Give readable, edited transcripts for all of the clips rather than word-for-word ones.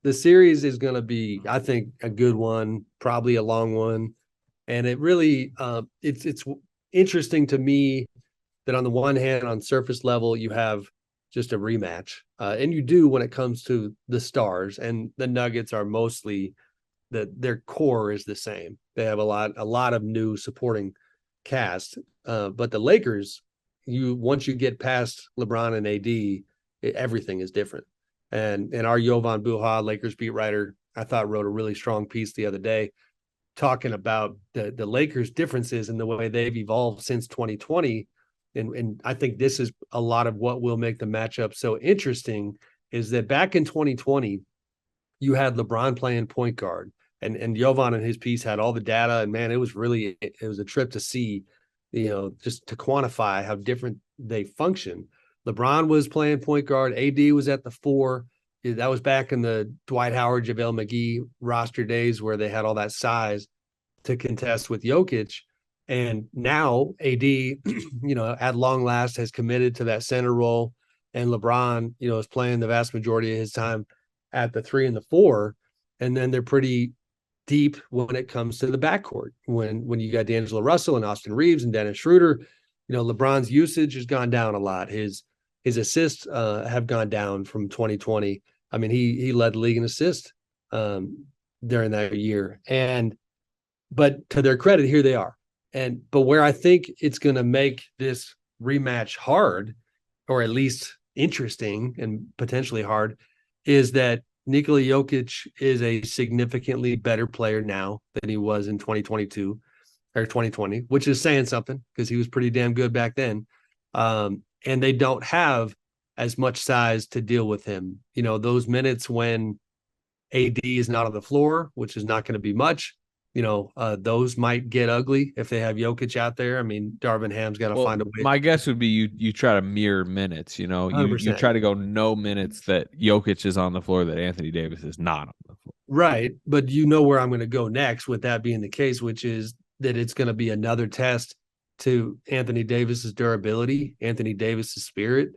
the series is going to be, I think, a good one, probably a long one, and it really it's interesting to me that on the one hand, on surface level, you have just a rematch, and you do when it comes to the stars, and the Nuggets are mostly their core is the same. They have a lot of new supporting cast, but the Lakers, you once you get past LeBron and AD, everything is different. And our Jovan Buha, Lakers beat writer, I thought wrote a really strong piece the other day talking about the Lakers differences in the way they've evolved since 2020. And I think this is a lot of what will make the matchup so interesting is that back in 2020, you had LeBron playing point guard, and Jovan and his piece had all the data, and man, it was a trip to see, just to quantify how different they function. LeBron was playing point guard, AD was at the four. That was back in the Dwight Howard, JaVale McGee roster days where they had all that size to contest with Jokic. And now AD, at long last has committed to that center role. And LeBron, is playing the vast majority of his time at the three and the four. And then they're pretty deep when it comes to the backcourt. When you got D'Angelo Russell and Austin Reeves and Dennis Schroeder, LeBron's usage has gone down a lot. His assists have gone down from 2020. I mean, he led the league in assists during that year. But to their credit, here they are. But where I think it's going to make this rematch hard, or at least interesting and potentially hard, is that Nikola Jokic is a significantly better player now than he was in 2022 or 2020, which is saying something because he was pretty damn good back then. And they don't have as much size to deal with him. Those minutes when AD is not on the floor, which is not going to be much, those might get ugly if they have Jokic out there. I mean, Darvin Ham's got to Well, find a way. my guess would be you try to mirror minutes. You 100%. try to go no minutes that Jokic is on the floor that Anthony Davis is not on the floor. Right. But you know where I'm going to go next with that being the case, which is that it's going to be another test to Anthony Davis's durability, Anthony Davis's spirit.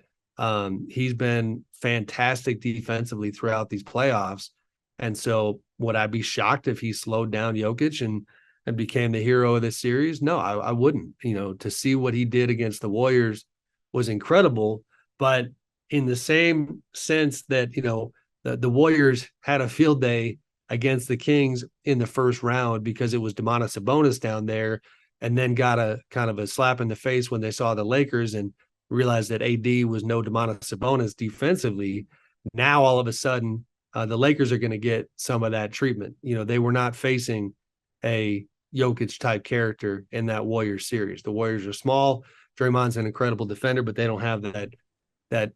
He's been fantastic defensively throughout these playoffs. And so would I be shocked if he slowed down Jokic and became the hero of this series? No, I wouldn't. To see what he did against the Warriors was incredible. But in the same sense that, the Warriors had a field day against the Kings in the first round because it was Domantas Sabonis down there, and then got a kind of a slap in the face when they saw the Lakers and realized that AD was no Domantas Sabonis defensively. Now all of a sudden, the Lakers are going to get some of that treatment. They were not facing a Jokic type character in that Warriors series. The Warriors are small. Draymond's an incredible defender, but they don't have that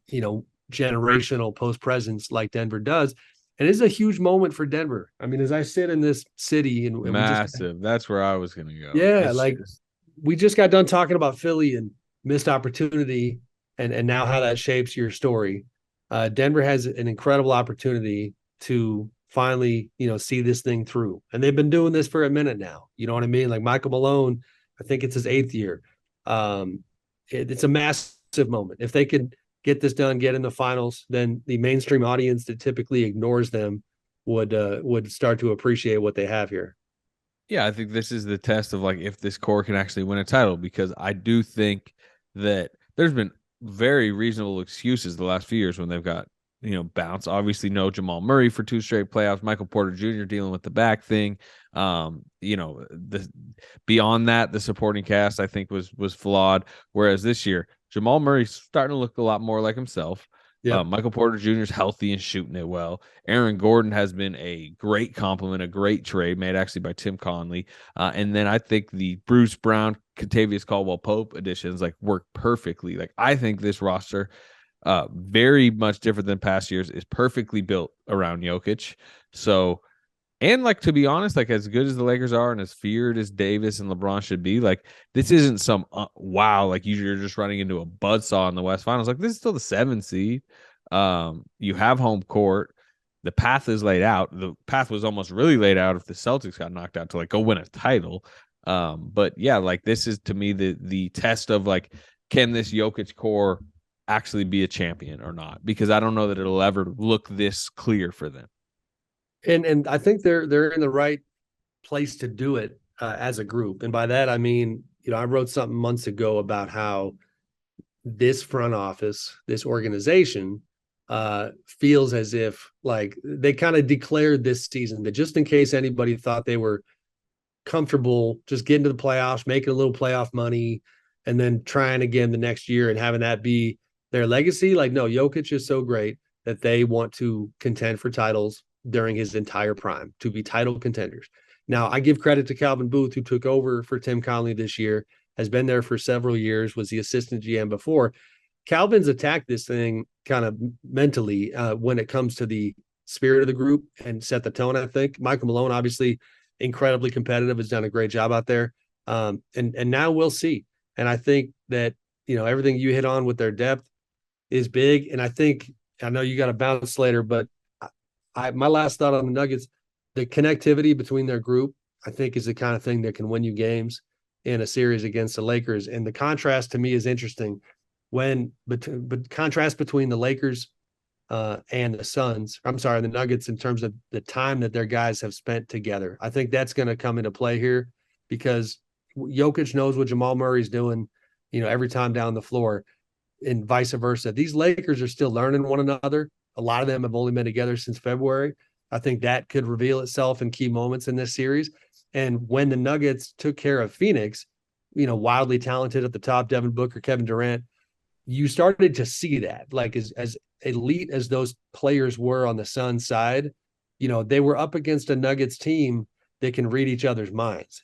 generational post presence like Denver does. And it's a huge moment for Denver. I mean, as I sit in this city and we just, Massive. That's where I was gonna go. yeah, It's like just we just got done talking about Philly and missed opportunity and now how that shapes your story. Denver has an incredible opportunity to finally, see this thing through. And they've been doing this for a minute now. You know what I mean? Like Michael Malone, I think it's his 8th year. It's a massive moment. If they could get this done, get in the finals, then the mainstream audience that typically ignores them would start to appreciate what they have here. yeah, I think this is the test of like if this core can actually win a title because I do think that there's been very reasonable excuses the last few years when they've got bounce. Obviously, no Jamal Murray for 2 straight playoffs. Michael Porter Jr. dealing with the back thing. The beyond that, the supporting cast I think was flawed. Whereas this year, Jamal Murray's starting to look a lot more like himself. Yep. Michael Porter Jr. is healthy and shooting it well. Aaron Gordon has been a great compliment, a great trade made actually by Tim Conley. And then I think the Bruce Brown, Kentavious Caldwell Pope additions like work perfectly. Like I think this roster, very much different than past years, is perfectly built around Jokic. So, and like to be honest, like as good as the Lakers are and as feared as Davis and LeBron should be, like this isn't some wow, like you're just running into a buzzsaw in the West Finals. Like this is still the 7th seed. You have home court. The path is laid out. The path was almost really laid out if the Celtics got knocked out to like go win a title. But yeah, like this is to me the test of like, can this Jokic core actually be a champion or not? Because I don't know that it'll ever look this clear for them. And I think they're in the right place to do it as a group. And by that I mean, I wrote something months ago about how this front office, this organization, feels as if like they kind of declared this season that just in case anybody thought they were comfortable just getting to the playoffs, making a little playoff money, and then trying again the next year and having that be their legacy. Like, no, Jokic is so great that they want to contend for titles during his entire prime to be title contenders. Now, I give credit to Calvin Booth, who took over for Tim Connelly this year, has been there for several years, was the assistant GM before. Calvin's attacked this thing kind of mentally when it comes to the spirit of the group and set the tone. I think Michael Malone, obviously incredibly competitive, has done a great job out there. And now we'll see. And I think that everything you hit on with their depth is big. And I know you got to bounce later, but my last thought on the Nuggets, the connectivity between their group, I think is the kind of thing that can win you games in a series against the Lakers. And the contrast to me is interesting but contrast between the Lakers and the Suns. I'm sorry, the Nuggets in terms of the time that their guys have spent together. I think that's going to come into play here because Jokic knows what Jamal Murray's doing, every time down the floor, and vice versa. These Lakers are still learning one another. A lot of them have only been together since February. I think that could reveal itself in key moments in this series. And when the Nuggets took care of Phoenix, wildly talented at the top, Devin Booker, Kevin Durant, you started to see that, like as elite as those players were on the Suns side, they were up against a Nuggets team that can read each other's minds.